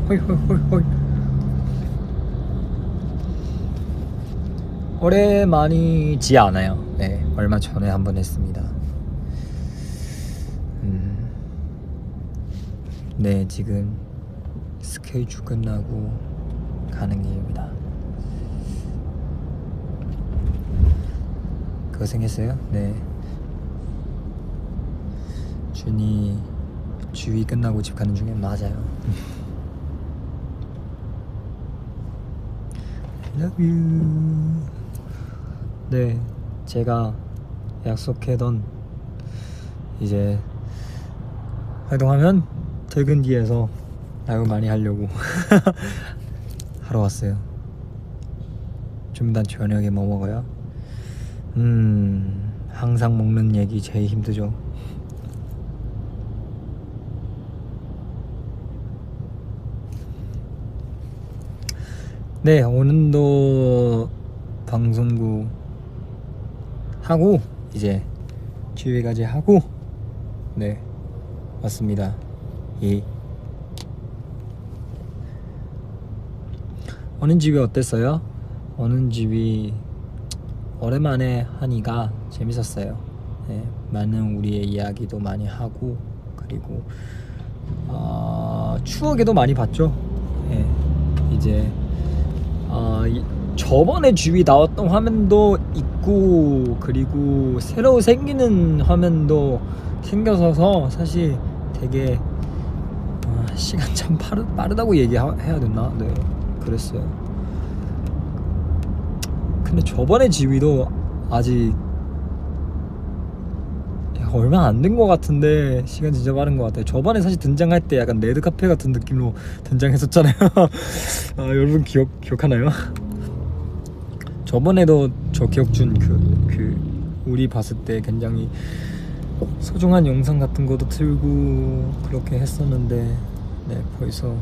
호이 호이 호이 호이. 오랜만이지 않아요. 네, 얼마 전에 한번 했습니다. 네, 지금 스케줄 끝나고 가는 길입니다. 고생했어요. 네, 준이 주위 끝나고 집 가는 중에 맞아요. Love you. 네, 제가 약속했던 이제 활동하면 퇴근 뒤에서 라이브 많이 하려고 하러 왔어요. 좀 더 저녁에 뭐 먹어요? 항상 먹는 얘기 제일 힘들죠. 네, 오늘도 방송국 하고 이제 집에까지 하고 네 왔습니다. 예. 오는 집이 어땠어요? 오는 집이 오랜만에 하니까 재밌었어요. 네, 많은 우리의 이야기도 많이 하고 그리고 추억에도 많이 봤죠. 네, 이제 저번에 집이 나왔던 화면도 있고 그리고 새로 생기는 화면도 생겨서 사실 되게 시간 참 빠르다고 얘기해야 됐나? 네, 그랬어요. 근데 저번에 지위도 아직 얼마 안 된 것 같은데 시간 진짜 빠른 것 같아요. 저번에 사실 등장할 때 약간 레드카페 같은 느낌으로 등장했었잖아요. 여러분 기억하나요? 저번에도 저 기억준 우리 봤을 때 굉장히 소중한 영상 같은 것도 틀고 그렇게 했었는데 네, 벌써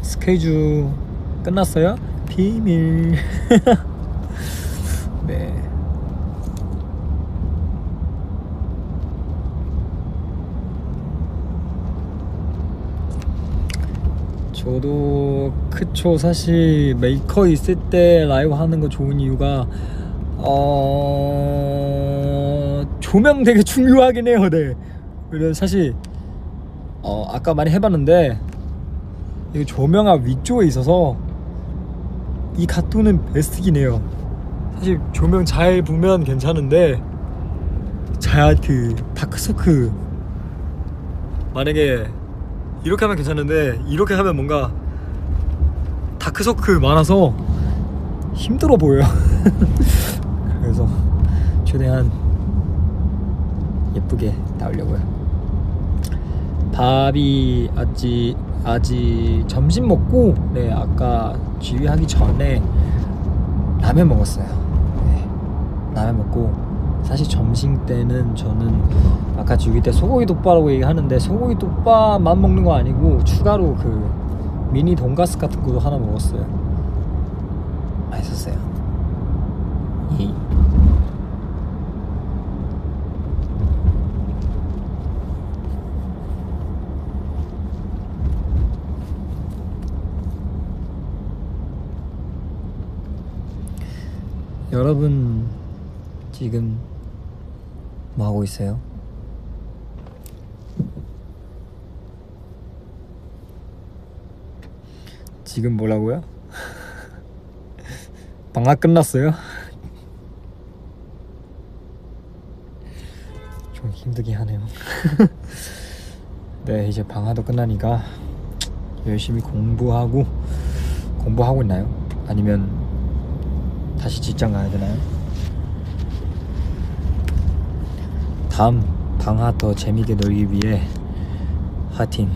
스케줄 끝났어요? 비밀. 네. 저도 그쵸. 사실 메이커 있을 때 라이브 하는 거 좋은 이유가 조명 되게 중요하긴 해요. 네. 그래서 사실 아까 많이 해봤는데 이 조명아 위쪽에 있어서 이 각도는 베스트긴 해요. 사실 조명 잘 보면 괜찮은데 다크서클 만약에 이렇게 하면 괜찮은데 이렇게 하면 뭔가 다크서클 많아서 힘들어 보여요. 그래서 최대한 예쁘게 나오려고요. 밥이 아직 점심 먹고 네 아까 지휘하기 전에 라면 먹었어요. 네, 라면 먹고 사실 점심 때는 저는 아까 지휘 때 소고기 덮밥라고 얘기하는데 소고기 덮밥만 먹는 거 아니고 추가로 그 미니 돈가스 같은 것도 하나 먹었어요. 맛있었어요. 예. 여러분 지금 뭐 하고 있어요? 지금 뭐라고요? 방학 끝났어요? 좀 힘들긴 하네요. 네, 이제 방학도 끝나니까 열심히 공부하고 있나요? 아니면 다시 직장 가야 되나요? 다음 방학 더 재밌게 놀기 위해 화이팅!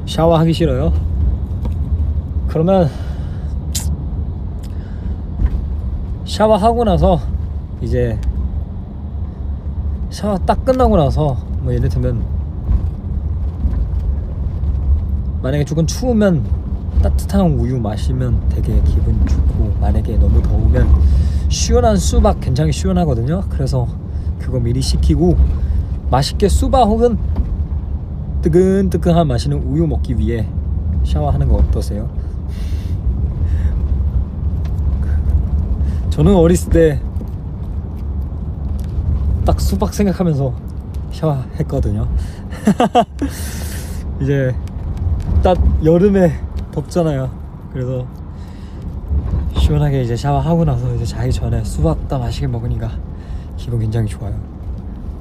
샤워하기 싫어요? 그러면 샤워하고 나서 이제 샤워 딱 끝나고 나서 뭐 예를 들면 만약에 조금 추우면 따뜻한 우유 마시면 되게 기분 좋고, 만약에 너무 더우면 시원한 수박 굉장히 시원하거든요. 그래서 그거 미리 시키고 맛있게 수박 혹은 뜨끈뜨끈한 마시는 우유 먹기 위해 샤워하는 거 어떠세요? 저는 어렸을 때 딱 수박 생각하면서 샤워했거든요. 이제 딱 여름에 덥잖아요. 그래서 시원하게 이제 샤워하고 나서 이제 자기 전에 수박 딱 맛있게 먹으니까 기분 굉장히 좋아요.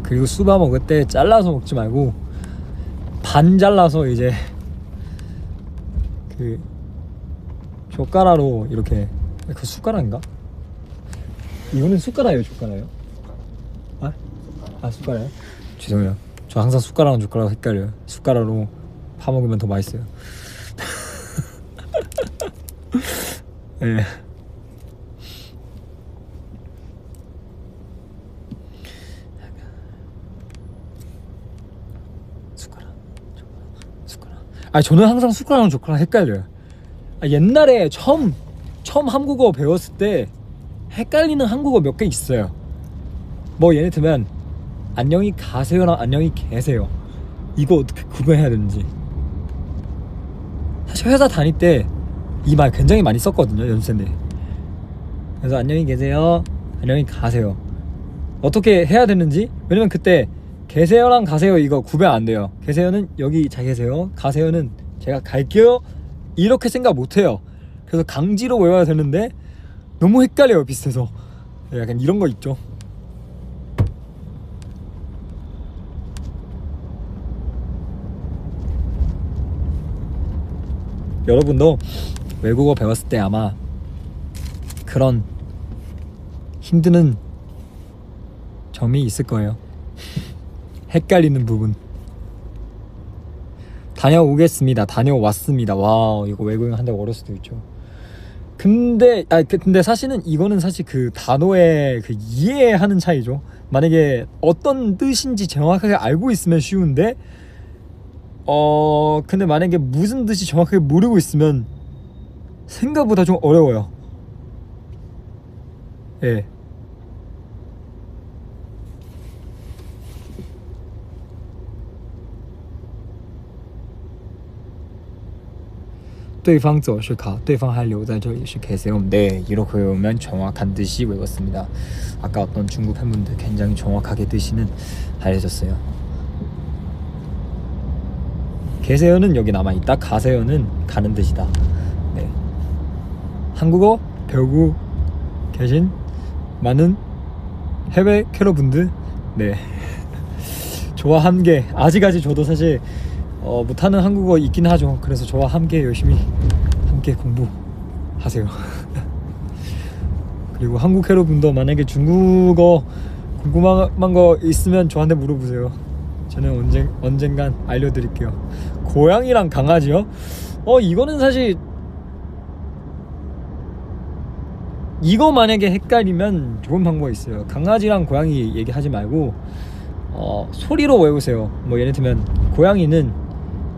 그리고 수박 먹을 때 잘라서 먹지 말고 반 잘라서 이제 그 젓가락으로 이렇게, 그 숟가락인가? 이거는 숟가락이에요, 젓가락이에요? 숟가락이요? 죄송해요. 저 항상 숟가락은 젓가락 헷갈려요. 숟가락으로 파먹으면 더 맛있어요. 네. 숟가락. 저는 항상 숟가락랑 젓가락 헷갈려요. 옛날에 처음 한국어 배웠을 때 헷갈리는 한국어 몇 개 있어요. 뭐 예를 들면 안녕히 가세요랑 안녕히 계세요, 이거 어떻게 구분해야 되는지. 사실 회사 다닐 때 이 말 굉장히 많이 썼거든요, 연습생 때. 그래서 안녕히 계세요, 안녕히 가세요 어떻게 해야 되는지, 왜냐면 그때 계세요랑 가세요 이거 구별 안 돼요. 계세요는 여기 잘 계세요, 가세요는 제가 갈게요, 이렇게 생각 못 해요. 그래서 강지로 외워야 되는데 너무 헷갈려요, 비슷해서. 약간 이런 거 있죠. 여러분도 외국어 배웠을 때 아마 그런 힘드는 점이 있을 거예요. 헷갈리는 부분. 다녀오겠습니다, 다녀왔습니다. 와, 이거 외국인 한다고 어려울 수도 있죠. 근데 사실은 이거는 사실 그 단어의 그 이해하는 차이죠. 만약에 어떤 뜻인지 정확하게 알고 있으면 쉬운데, 근데 만약에 무슨 뜻이 정확하게 모르고 있으면 생각보다 좀 어려워요. 예. 对方走是가, 对方还留在这里是계세요. 네, 이렇게 외우면 정확한 뜻이 외웠습니다. 아까 어떤 중국 팬분들 굉장히 정확하게 뜻이는 알려줬어요. 계세요는 여기 남아있다, 가세요는 가는 뜻이다. 네. 한국어 배우고 계신 많은 해외 캐러분들, 네, 저와 함께, 아직까지 저도 사실 못하는 한국어 있긴 하죠. 그래서 저와 함께 열심히 함께 공부하세요. 그리고 한국 캐러분도 만약에 중국어 궁금한 거 있으면 저한테 물어보세요. 저는 언젠간 알려드릴게요. 고양이랑 강아지요? 이거는 사실 이거 만약에 헷갈리면 좋은 방법이 있어요. 강아지랑 고양이 얘기하지 말고 소리로 외우세요. 뭐 예를 들면 고양이는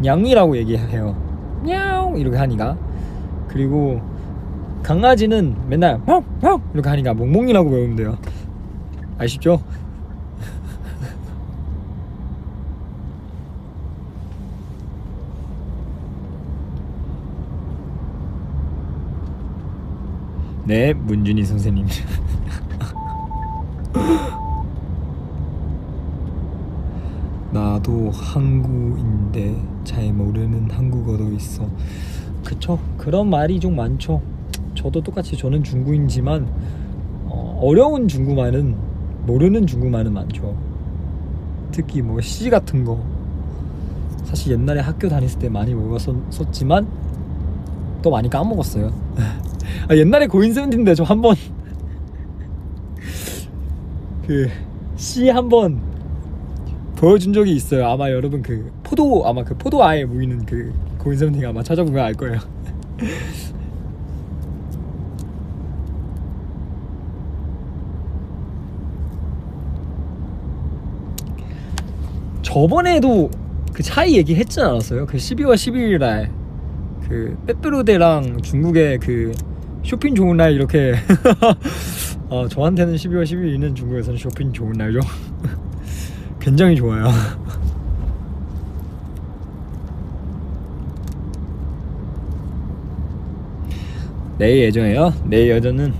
냥이라고 얘기해요. 냥 이렇게 하니까. 그리고 강아지는 맨날 멍 이렇게 하니까 몽몽이라고 외우면 돼요. 아시죠? 네, 문준희 선생님. 나도 한국인데 잘 모르는 한국어도 있어. 그쵸? 그런 말이 좀 많죠. 저도 똑같이, 저는 중국인지만 어려운 중국말은, 모르는 중국말은 많죠. 특히 뭐 시 같은 거 사실 옛날에 학교 다녔을 때 많이 외웠었지만 또 많이 까먹었어요. 옛날에 고인세븐틴인데 저 한번 그 시 한번 보여준 적이 있어요. 아마 여러분 그 포도아에 보이는 그 고인세븐틴 아마 찾아보면 알 거예요. 저번에도 그 차이 얘기했지 않았어요? 그 12월 11일 날 그 빼빼로데랑 중국의 그 쇼핑 좋은 날 이렇게 저한테는 12월 12일은 중국에서는 쇼핑 좋은 날죠. 굉장히 좋아요. 내일 예정이에요? 내일 예정은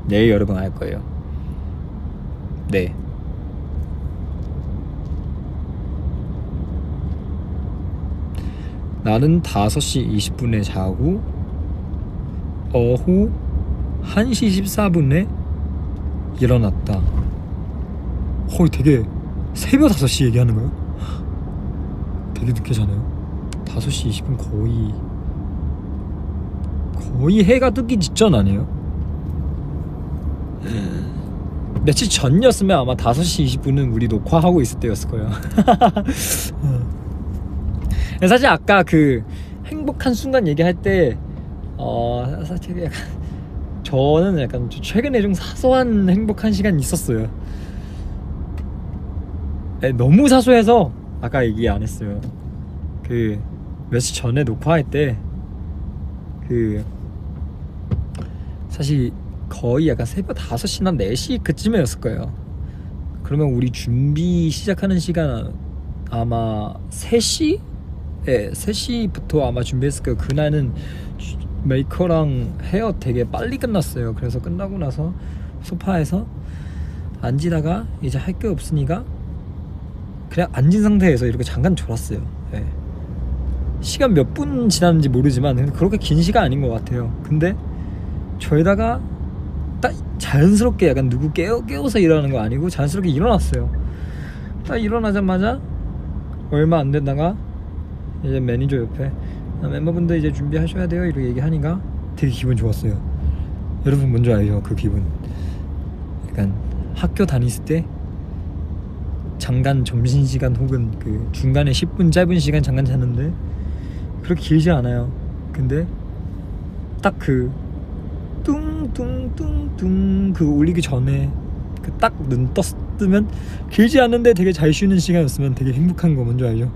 내일 여러 번 할 거예요. 네. 나는 5시 20분에 자고 오후 1시 14분에 일어났다. 되게 새벽 5시 얘기하는 거예요? 되게 늦게 자네요. 5시 20분 거의 해가 뜨기 직전 아니에요? 며칠 전이었으면 아마 5시 20분은 우리 녹화하고 있을 때였을 거예요. 사실 아까 그 행복한 순간 얘기할 때 사실 약간 저는 약간 최근에 좀 사소한 행복한 시간이 있었어요. 너무 사소해서 아까 얘기 안 했어요. 그 며칠 전에 녹화할 때 그 사실 거의 약간 새벽 5시나 4시 그쯤이었을 거예요. 그러면 우리 준비 시작하는 시간 아마 3시? 네, 3시부터 아마 준비했을 거예요. 그날은 메이커랑 헤어 되게 빨리 끝났어요. 그래서 끝나고 나서 소파에서 앉으다가 이제 할 게 없으니까 그냥 앉은 상태에서 이렇게 잠깐 졸았어요. 네. 시간 몇 분 지났는지 모르지만 그렇게 긴 시간 아닌 것 같아요. 근데 저에다가 딱 자연스럽게 약간 누구 깨워서 일어나는 거 아니고 자연스럽게 일어났어요. 딱 일어나자마자 얼마 안 되다가 이제 매니저 옆에 멤버분들 이제 준비하셔야 돼요 이렇게 얘기하니까 되게 기분 좋았어요. 여러분 뭔지 알죠? 그 기분. 약간 학교 다녔을 때 잠깐 점심시간 혹은 그 중간에 10분 짧은 시간 잠깐 잤는데 그렇게 길지 않아요. 근데 딱 그 뚱뚱뚱뚱 그 울리기 전에 그 딱 눈 뜨면 길지 않은데 되게 잘 쉬는 시간이었으면 되게 행복한 거 뭔지 알죠?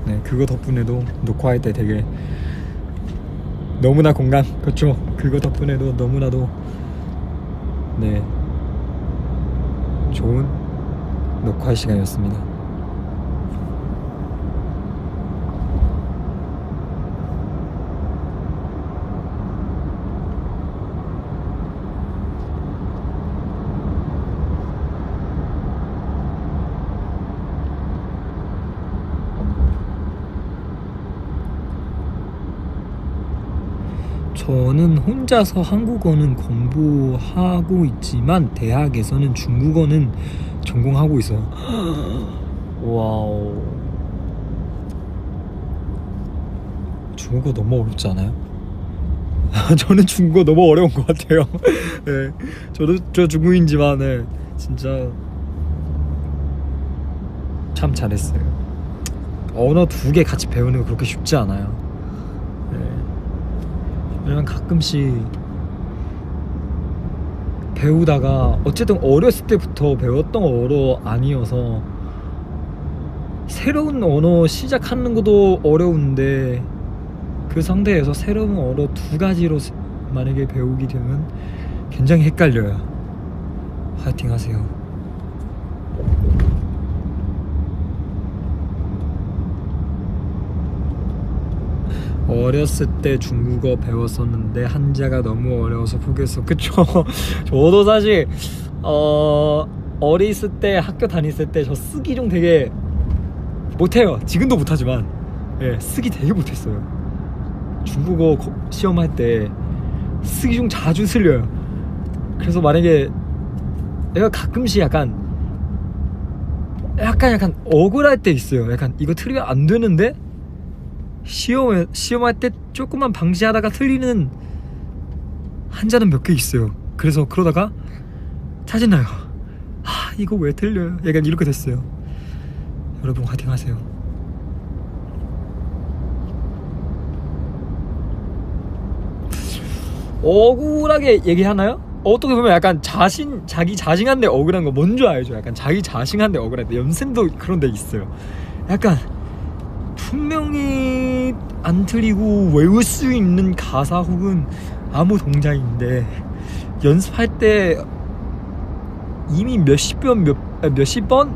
네, 그거 덕분에도 녹화할 때 되게 너무나 공감. 그렇죠? 그거 덕분에도 너무나도 네 좋은 녹화 시간이었습니다. 저는 혼자서 한국어는 공부하고 있지만 대학에서는 중국어는 전공하고 있어요. 와우. 중국어 너무 어렵지 않아요? 저는 중국어 너무 어려운 것 같아요. 네, 저 중국인지만 네, 진짜 참 잘했어요. 언어 2개 같이 배우는 거 그렇게 쉽지 않아요. 왜냐면 가끔씩 배우다가 어쨌든 어렸을 때부터 배웠던 언어 아니어서 새로운 언어 시작하는 것도 어려운데 그 상태에서 새로운 언어 2가지로 만약에 배우게 되면 굉장히 헷갈려요. 파이팅 하세요. 어렸을 때 중국어 배웠었는데 한자가 너무 어려워서 포기했어. 그쵸? 저도 사실 어렸을 때 학교 다녔을 때 저 쓰기 좀 되게 못해요. 지금도 못하지만 예, 쓰기 되게 못했어요. 중국어 시험할 때 쓰기 좀 자주 틀려요. 그래서 만약에 내가 가끔씩 약간 억울할 때 있어요. 약간 이거 틀리면 안 되는데 시험할 때 조금만 방지하다가 틀리는 한자는 몇 개 있어요. 그래서 그러다가 짜증나요. 이거 왜 틀려요? 약간 이렇게 됐어요. 여러분 화이팅 하세요. 억울하게 얘기하나요? 어떻게 보면 약간 자기 자신한테 억울한 거 뭔지 알죠? 약간 자기 자신한테 억울할 때 연생도 그런 데 있어요. 약간 분명히 안 틀리고 외울 수 있는 가사 혹은 아무 동작인데 연습할 때 이미 몇십 번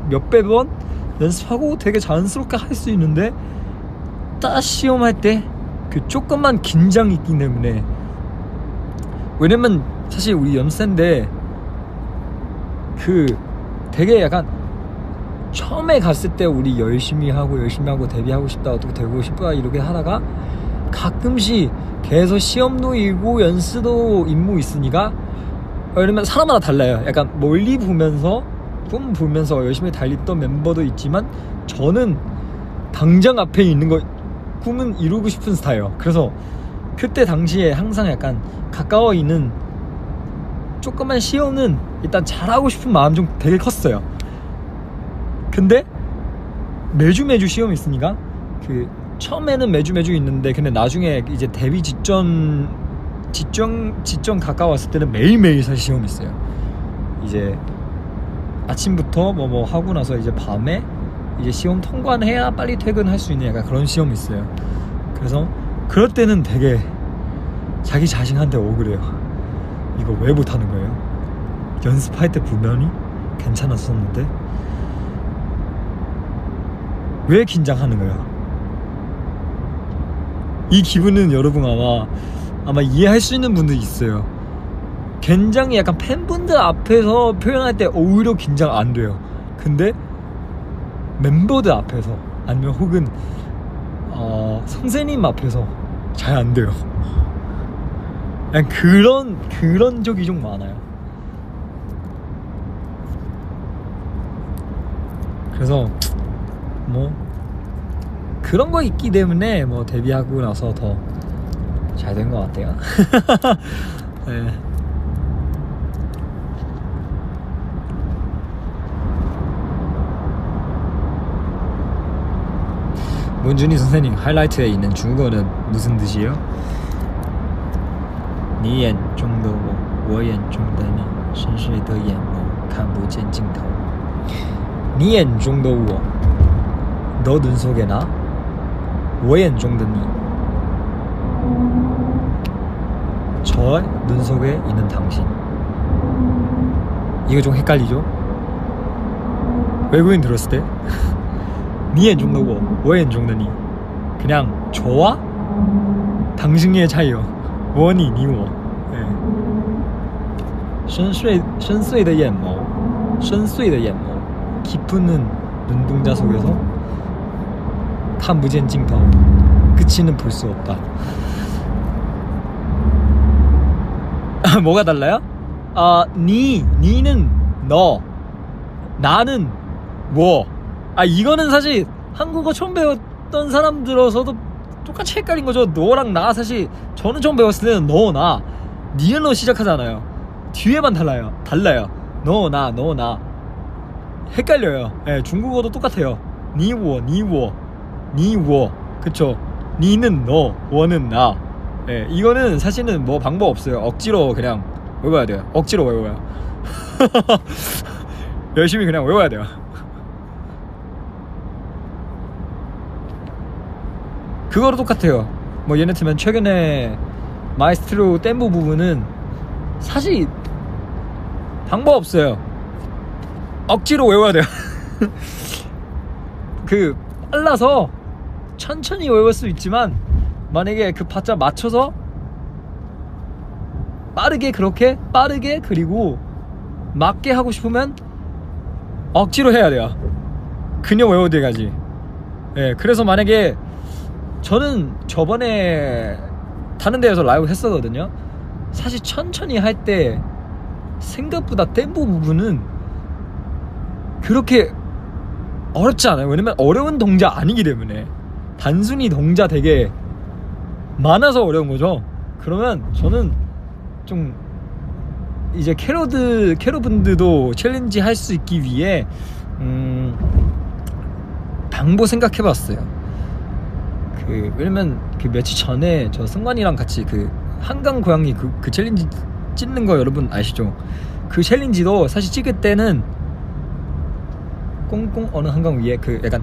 몇백 번 연습하고 되게 자연스럽게 할 수 있는데 딱 시험할 때 그 조금만 긴장이 있기 때문에. 왜냐면 사실 우리 연습생인데 그 되게 약간 처음에 갔을 때 우리 열심히 하고 데뷔하고 싶다, 어떻게 되고 싶다 이렇게 하다가 가끔씩 계속 시험도 있고 연습도 임무 있으니까, 왜냐면 사람마다 달라요. 약간 멀리 보면서 꿈 보면서 열심히 달렸던 멤버도 있지만 저는 당장 앞에 있는 거 꿈은 이루고 싶은 스타일이에요. 그래서 그때 당시에 항상 약간 가까워 있는 조그만 시험은 일단 잘하고 싶은 마음 좀 되게 컸어요. 근데 매주 시험이 있으니까 그 처음에는 매주 있는데, 근데 나중에 이제 데뷔 직전 가까웠을 때는 매일매일 사실 시험이 있어요. 이제 아침부터 뭐 하고 나서 이제 밤에 이제 시험 통과는 해야 빨리 퇴근할 수 있는 약간 그런 시험이 있어요. 그래서 그럴 때는 되게 자기 자신한테 억울해요. 이거 왜 못하는 거예요? 연습할 때 분명히 괜찮았었는데 왜 긴장하는 거야? 이 기분은 여러분 아마 이해할 수 있는 분들이 있어요. 굉장히 약간 팬분들 앞에서 표현할 때 오히려 긴장 안 돼요. 근데 멤버들 앞에서 아니면 혹은 선생님 앞에서 잘 안 돼요. 그런 적이 좀 많아요. 그래서 뭐 그런 거 있기 때문에 뭐 데뷔하고 나서 더 잘 된 것 같아요. 네. 문준희 선생님, 하이라이트에 있는 중국어는 무슨 뜻이에요? 你眼中的我眼中的你深邃的眼眸看不见尽头。你眼中的我너 눈속에 나我眼中的你저 눈속에 있는 당신. 이거 좀 헷갈리죠? 외국인 들었을 때 你眼中的我眼中的你 그냥 저와 당신의 차이요. 我你你我. 네. 深邃的眼眸 深邃的眼眸 깊은 눈동자 속에서 看不见尽头 끝이는 볼 수 없다. 뭐가 달라요? 니는 너, 나는 뭐. 이거는 사실 한국어 처음 배웠던 사람들어서도 똑같이 헷갈린 거죠. 너랑 나, 사실 저는 처음 배웠을 때는 너, 나, 니은로 시작하잖아요. 뒤에만 달라요. 너, 나 헷갈려요. 네, 중국어도 똑같아요. 니워, 그쵸? 니는 너, 워는 나. 네, 이거는 사실은 뭐 방법 없어요. 억지로 그냥 외워야 돼요. 억지로 외워요. 열심히 그냥 외워야 돼요. 그거로 똑같아요. 뭐 예를 들면 최근에 마에스트로 댐보 부분은 사실 방법 없어요. 억지로 외워야 돼요. 그 빨라서 천천히 외울 수 있지만 만약에 그 박자 맞춰서 빠르게 그리고 맞게 하고 싶으면 억지로 해야 돼요. 그냥 외워야 돼가지. 예, 그래서 만약에 저는 저번에 다른 데에서 라이브 했었거든요. 사실 천천히 할 때 생각보다 템포 부분은 그렇게 어렵지 않아요. 왜냐면 어려운 동작 아니기 때문에. 단순히 동작 되게 많아서 어려운 거죠. 그러면 저는 좀 이제 캐러분들도 챌린지 할 수 있기 위해 방법 생각해봤어요. 왜냐면 그 며칠 전에 저 승관이랑 같이 그 한강 고양이 그 챌린지 찍는 거 여러분 아시죠? 그 챌린지도 사실 찍을 때는 꽁꽁 어느 한강 위에 그 약간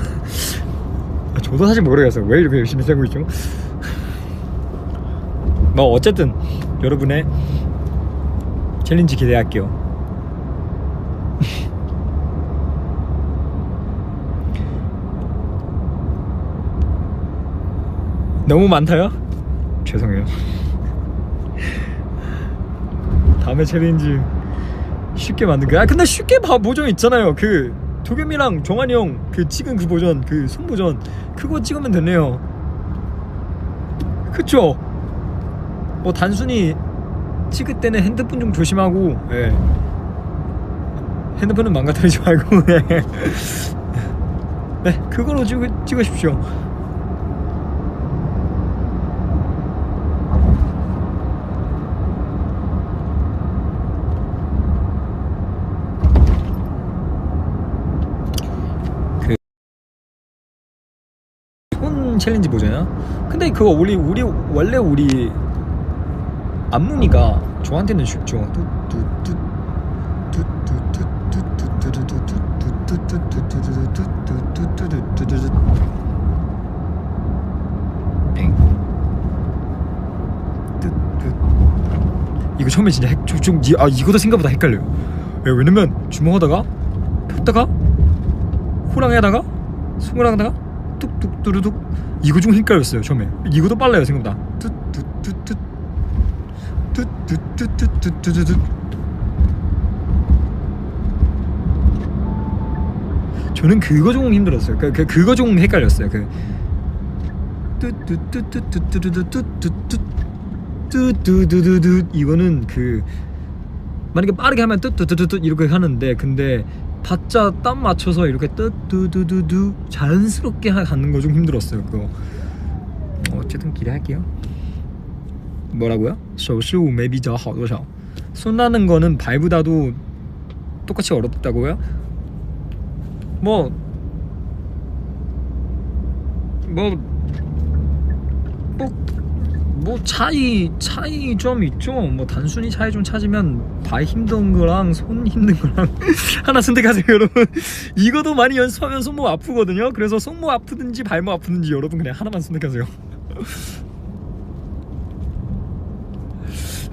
저도 사실 모르겠어요. 왜 이렇게 열심히 살고 있죠? 뭐 어쨌든 여러분의 챌린지 기대할게요. 너무 많다요? 죄송해요. 다음에 챌린지 쉽게 만든 거. 아 근데 쉽게 버전 있잖아요. 그 도겸이랑 종환이 형 그 찍은 그 버전, 그 손 버전 그거 찍으면 되네요. 그쵸? 뭐 단순히 찍을 때는 핸드폰 좀 조심하고, 예. 핸드폰은 망가뜨리지 말고, 예. 네, 그걸로 찍으십시오. 손 챌린지 보잖아요. 근데 그거 우리 원래 우리 안무니까 저한테는 쉽죠. 이거 처음에 진짜 이거도 생각보다 헷갈려요. 왜냐면 주먹하다가 폈다가 호랑이하다가 손가락하다가 뚝뚝 뚜루둑 이거 좀 헷갈렸어요 처음에. 이거도 빨라요 생각보다. 뚜뚜뚜뚜 뚜뚜뚜뚜뚜뚜뚜. 저는 그거 좀 힘들었어요. 그거 좀 헷갈렸어요. 그 뚜뚜뚜뚜뚜뚜뚜뚜뚜뚜뚜뚜뚜 이거는 그 만약에 빠르게 하면 뚜뚜뚜뚜 이렇게 하는데, 근데 박자 딱 맞춰서 이렇게 뚜뚜뚜뚜뚜 자연스럽게 가는 거 좀 힘들었어요. 그거 어쨌든 기대할게요. 뭐라고요? 手势舞没比较好多少? 손 나는 거는 발보다도 똑같이 어렵다고요? 뭐 차이 좀 있죠. 뭐 단순히 차이 좀 찾으면 발 힘든 거랑 손 힘든 거랑 하나 선택하세요 여러분. 이거도 많이 연습하면 손목 아프거든요. 그래서 손목 아프든지 발목 아프든지 여러분 그냥 하나만 선택하세요.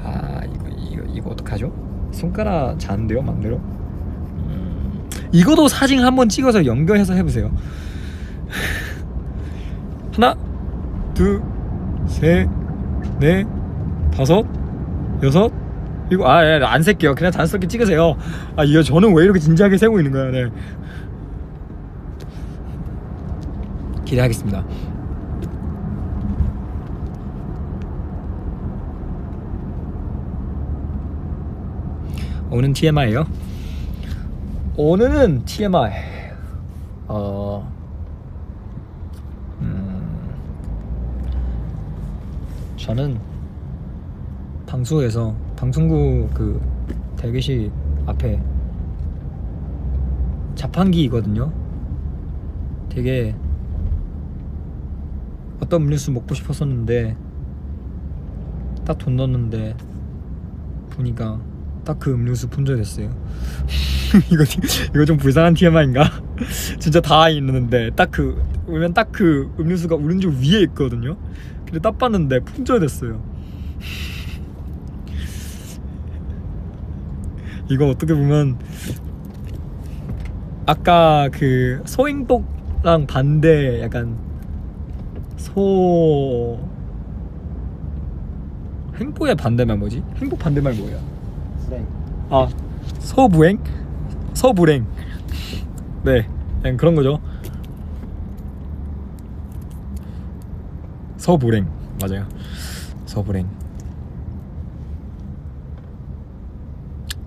아 이거 어떡하죠? 손가락 자는데요 맘대로. 이거도 사진 한번 찍어서 연결해서 해보세요. 하나 둘 셋 넷 다섯 여섯 일곱. 안 셀게요. 그냥 자연스럽게 찍으세요. 이거 저는 왜 이렇게 진지하게 세고 있는 거야. 네. 기대하겠습니다. 오늘은 TMI예요. 오늘은 TMI. 저는 방송에서 방송국 그 대기실 앞에 자판기거든요. 되게 어떤 음료수 먹고 싶었었는데 딱 돈 넣었는데 보니까 딱 그 음료수 품절됐어요. 이거 좀 불쌍한 TMI인가? 진짜 다 있는데 딱 그 음료수가 오른쪽 위에 있거든요. 근데 딱 봤는데 품절됐어요. 이거 어떻게 보면 아까 그 소행복랑 반대 약간 행복의 반대말 뭐지? 행복 반대말 뭐야? 불행. 서불행. 네, 그냥 그런 거죠. 서불행 맞아요. 서불행.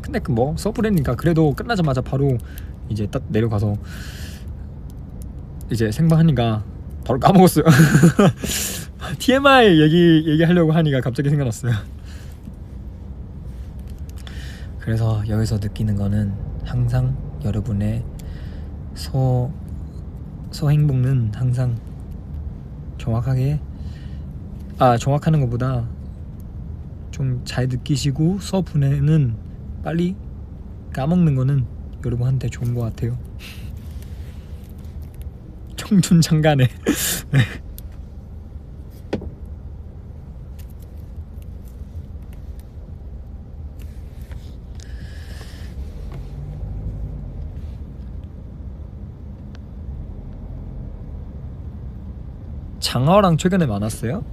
근데 그 뭐 서불행이니까 그래도 끝나자마자 바로 이제 딱 내려가서 이제 생방하니까 바로 까먹었어요. TMI 얘기하려고 하니까 갑자기 생각났어요. 그래서 여기서 느끼는 거는 항상 여러분의 소행복은 항상 정확하는 것보다 좀 잘 느끼시고 서분해는 빨리 까먹는 거는 여러분한테 좋은 것 같아요. 청춘 창간에. 네. 장어랑 최근에 만났어요?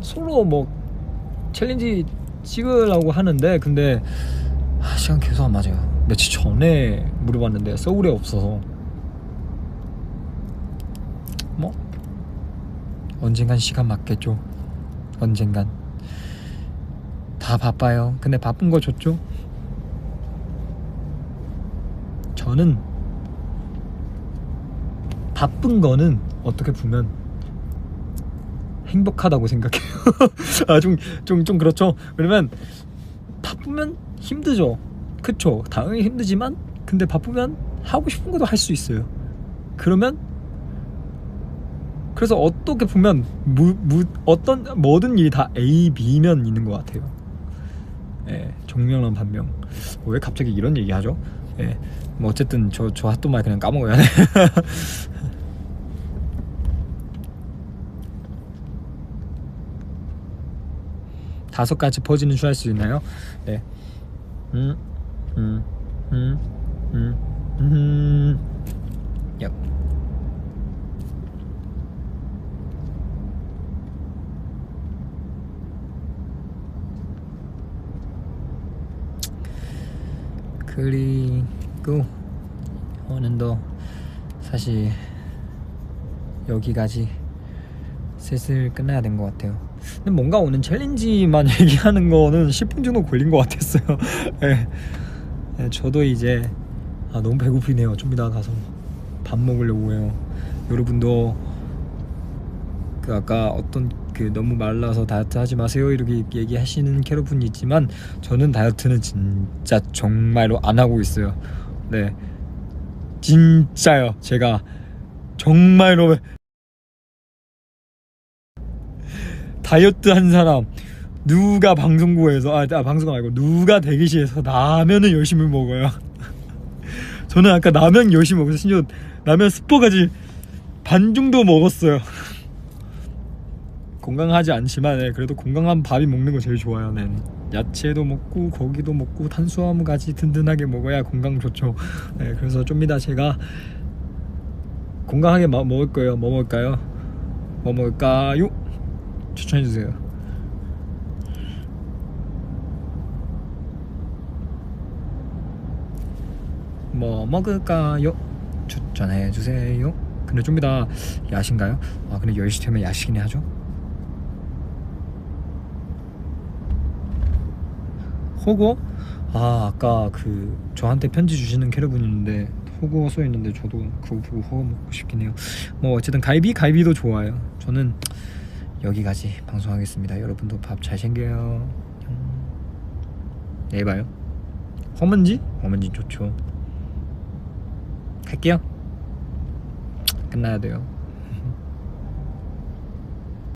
서로 뭐 챌린지 찍으려고 하는데 근데 시간 계속 안 맞아요. 며칠 전에 물어봤는데 서울에 없어서 뭐 언젠간 시간 맞겠죠. 언젠간. 다 바빠요. 근데 바쁜 거 좋죠. 저는 바쁜 거는 어떻게 보면 행복하다고 생각해요. 아, 좀 그렇죠. 왜냐면 바쁘면 힘들죠. 그쵸. 당연히 힘들지만 근데 바쁘면 하고 싶은 것도 할 수 있어요. 그러면 그래서 어떻게 보면 어떤 모든 일이 다 A, B면 있는 것 같아요. 예, 정명랑 반명. 왜 갑자기 이런 얘기하죠? 예, 뭐 어쨌든 저 핫도그 말 그냥 까먹어야 돼. 다섯 가지 퍼즐은 취할 수 있나요? 네. 역. 그리고 오늘도 사실 여기까지 슬슬 끝나야 된 것 같아요. 근데 뭔가 오늘 챌린지만 얘기하는 거는 10분 정도 걸린 것 같았어요. 네. 네, 저도 이제 너무 배고프네요. 좀 이따 가서 밥 먹으려고 해요. 여러분도 그 아까 어떤 그 너무 말라서 다이어트 하지 마세요 이렇게 얘기하시는 캐럿분이 있지만 저는 다이어트는 진짜 정말로 안 하고 있어요. 네, 진짜요. 제가 정말로 다이어트 한 사람 누가 방송국에서 방송 말고 누가 대기실에서 라면을 열심히 먹어요. 저는 아까 라면 열심히 먹었어요. 심지어 라면 스포까지 반 정도 먹었어요. 건강하지 않지만 그래도 건강한 밥이 먹는 거 제일 좋아요. 네. 야채도 먹고 고기도 먹고 탄수화물까지 든든하게 먹어야 건강 좋죠. 네, 그래서 좀 이따 제가 건강하게 먹을 거예요. 뭐 먹을까요? 뭐 먹을까요? 추천해주세요. 뭐 먹을까요? 추천해주세요. 근데 좀 이따 야식인가요? 근데 10시 되면 야식이네 하죠? 호거? 아까 그 저한테 편지 주시는 캐럿분 있는데 호거 써있는데 저도 그거 보고 호거 먹고 싶긴 해요. 뭐 어쨌든 갈비도 좋아요. 저는 여기까지 방송하겠습니다. 여러분도 밥 잘 챙겨요. 내일 봐요. 허먼지 좋죠. 갈게요. 끝나야 돼요.